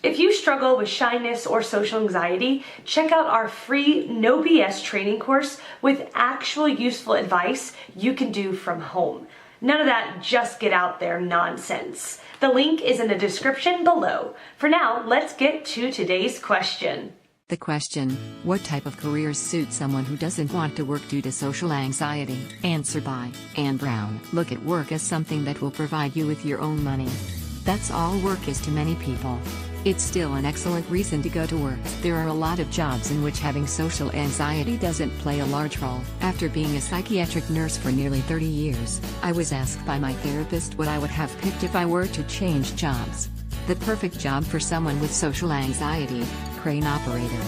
If you struggle with shyness or social anxiety, check out our free No BS training course with actual useful advice you can do from home. None of that just get out there nonsense. The link is in the description below. For now, let's get to today's question. The question, what type of careers suit someone who doesn't want to work due to social anxiety? Answer by Anne Brown. Look at work as something that will provide you with your own money. That's all work is to many people. It's still an excellent reason to go to work. There are a lot of jobs in which having social anxiety doesn't play a large role. After being a psychiatric nurse for nearly 30 years, I was asked by my therapist what I would have picked if I were to change jobs. The perfect job for someone with social anxiety: crane operator.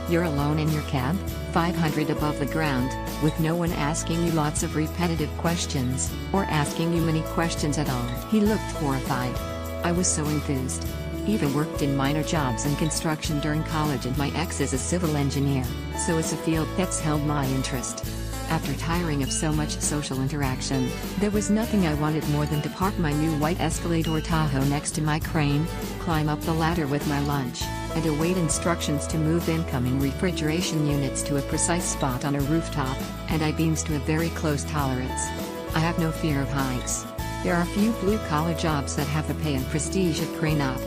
You're alone in your cab, 500 above the ground, with no one asking you lots of repetitive questions, or asking you many questions at all. He looked horrified. I was so enthused. Even worked in minor jobs in construction during college, and my ex is a civil engineer, so it's a field that's held my interest. After tiring of so much social interaction, there was nothing I wanted more than to park my new white Escalade or Tahoe next to my crane, climb up the ladder with my lunch, and await instructions to move incoming refrigeration units to a precise spot on a rooftop, and I-beams to a very close tolerance. I have no fear of heights. There are few blue-collar jobs that have the pay and prestige of crane op.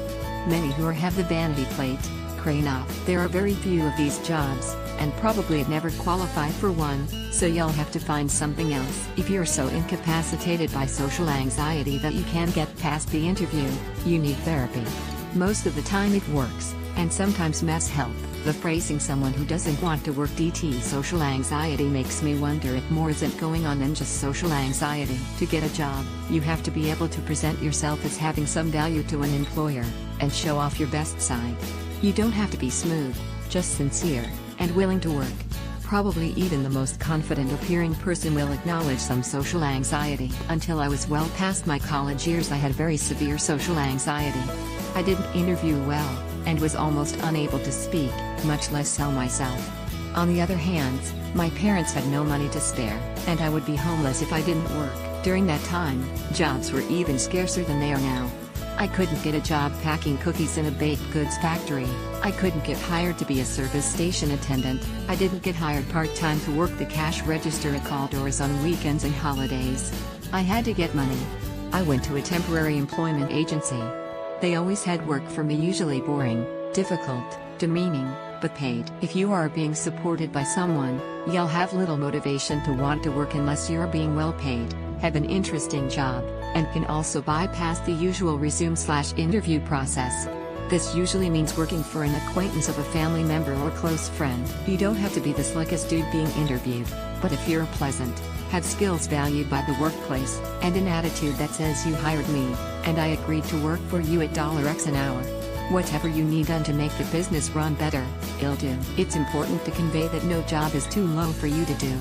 Many who have the vanity plate, crane op. There are very few of these jobs, and probably never qualify for one, so you'll have to find something else. If you're so incapacitated by social anxiety that you can't get past the interview, you need therapy. Most of the time it works, and sometimes mess help. The phrasing "someone who doesn't want to work DT social anxiety" makes me wonder if more isn't going on than just social anxiety. To get a job, you have to be able to present yourself as having some value to an employer, and show off your best side. You don't have to be smooth, just sincere, and willing to work. Probably even the most confident appearing person will acknowledge some social anxiety. Until I was well past my college years, I had very severe social anxiety. I didn't interview well, and was almost unable to speak, much less sell myself. On the other hand, my parents had no money to spare, and I would be homeless if I didn't work. During that time, jobs were even scarcer than they are now. I couldn't get a job packing cookies in a baked goods factory. I couldn't get hired to be a service station attendant. I didn't get hired part-time to work the cash register at call doors on weekends and holidays. I had to get money. I went to a temporary employment agency. They always had work for me, usually boring, difficult, demeaning, but paid. If you are being supported by someone, you'll have little motivation to want to work unless you're being well paid, have an interesting job, and can also bypass the usual resume/interview process. This usually means working for an acquaintance of a family member or close friend. You don't have to be the slickest dude being interviewed, but if you're pleasant, have skills valued by the workplace, and an attitude that says "you hired me, and I agreed to work for you at $X an hour," whatever you need done to make the business run better, it'll do. It's important to convey that no job is too low for you to do.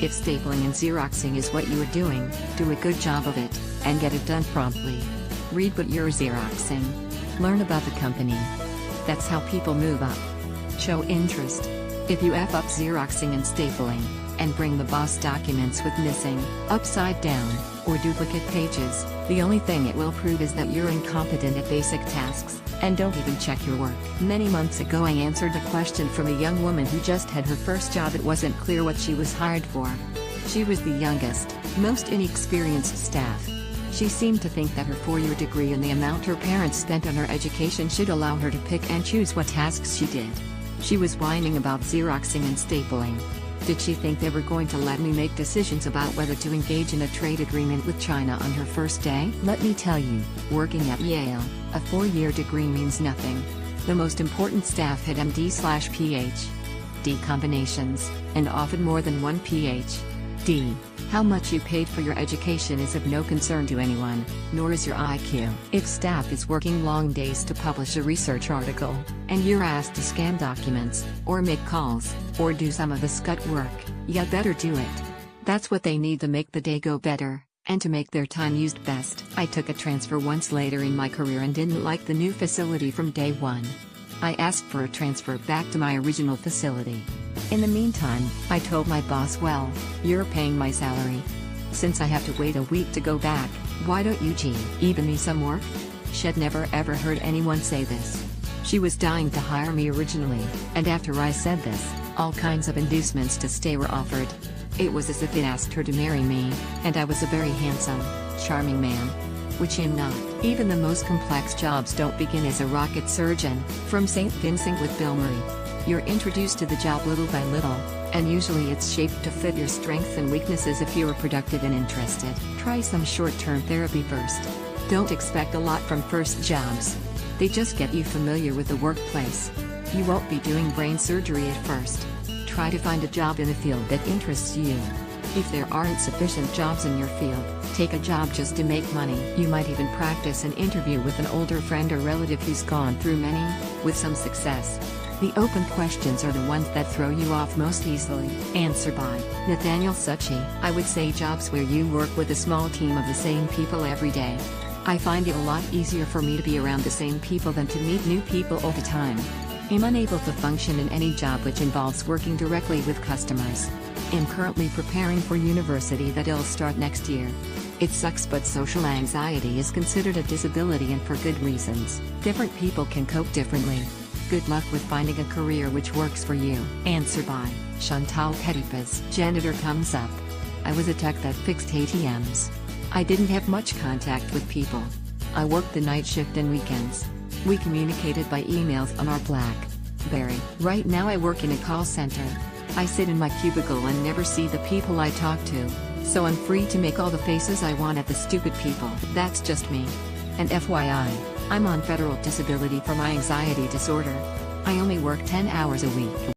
If stapling and Xeroxing is what you are doing, do a good job of it, and get it done promptly. Read what you're Xeroxing. Learn about the company. That's how people move up. Show interest. If you F up Xeroxing and stapling, and bring the boss documents with missing, upside down, or duplicate pages, the only thing it will prove is that you're incompetent at basic tasks, and don't even check your work. Many months ago I answered a question from a young woman who just had her first job. It wasn't clear what she was hired for. She was the youngest, most inexperienced staff. She seemed to think that her 4-year degree and the amount her parents spent on her education should allow her to pick and choose what tasks she did. She was whining about Xeroxing and stapling. Did she think they were going to let me make decisions about whether to engage in a trade agreement with China on her first day? Let me tell you, working at Yale, a 4-year degree means nothing. The most important staff had MD/PhD combinations, and often more than one PhD. How much you paid for your education is of no concern to anyone, nor is your IQ. If staff is working long days to publish a research article, and you're asked to scan documents, or make calls, or do some of the scut work, you better do it. That's what they need to make the day go better, and to make their time used best. I took a transfer once later in my career and didn't like the new facility from day one. I asked for a transfer back to my original facility. In the meantime, I told my boss, "Well, you're paying my salary. Since I have to wait a week to go back, why don't you even me some work?" She'd never ever heard anyone say this. She was dying to hire me originally, and after I said this, all kinds of inducements to stay were offered. It was as if it asked her to marry me, and I was a very handsome, charming man. Which I'm not. Even the most complex jobs don't begin as a rocket surgeon, from St. Vincent with Bill Murray. You're introduced to the job little by little, and usually it's shaped to fit your strengths and weaknesses if you are productive and interested. Try some short-term therapy first. Don't expect a lot from first jobs. They just get you familiar with the workplace. You won't be doing brain surgery at first. Try to find a job in a field that interests you. If there aren't sufficient jobs in your field, take a job just to make money. You might even practice an interview with an older friend or relative who's gone through many, with some success. The open questions are the ones that throw you off most easily. Answer by Nathaniel Suchi. I would say jobs where you work with a small team of the same people every day. I find it a lot easier for me to be around the same people than to meet new people all the time. I'm unable to function in any job which involves working directly with customers. I'm currently preparing for university that'll start next year. It sucks, but social anxiety is considered a disability, and for good reasons. Different people can cope differently. Good luck with finding a career which works for you. Answer by Chantal Petitpas. Janitor comes up. I was a tech that fixed ATMs. I didn't have much contact with people. I worked the night shift and weekends. We communicated by emails on our BlackBerry. Right now I work in a call center. I sit in my cubicle and never see the people I talk to, so I'm free to make all the faces I want at the stupid people. That's just me. And FYI, I'm on federal disability for my anxiety disorder. I only work 10 hours a week.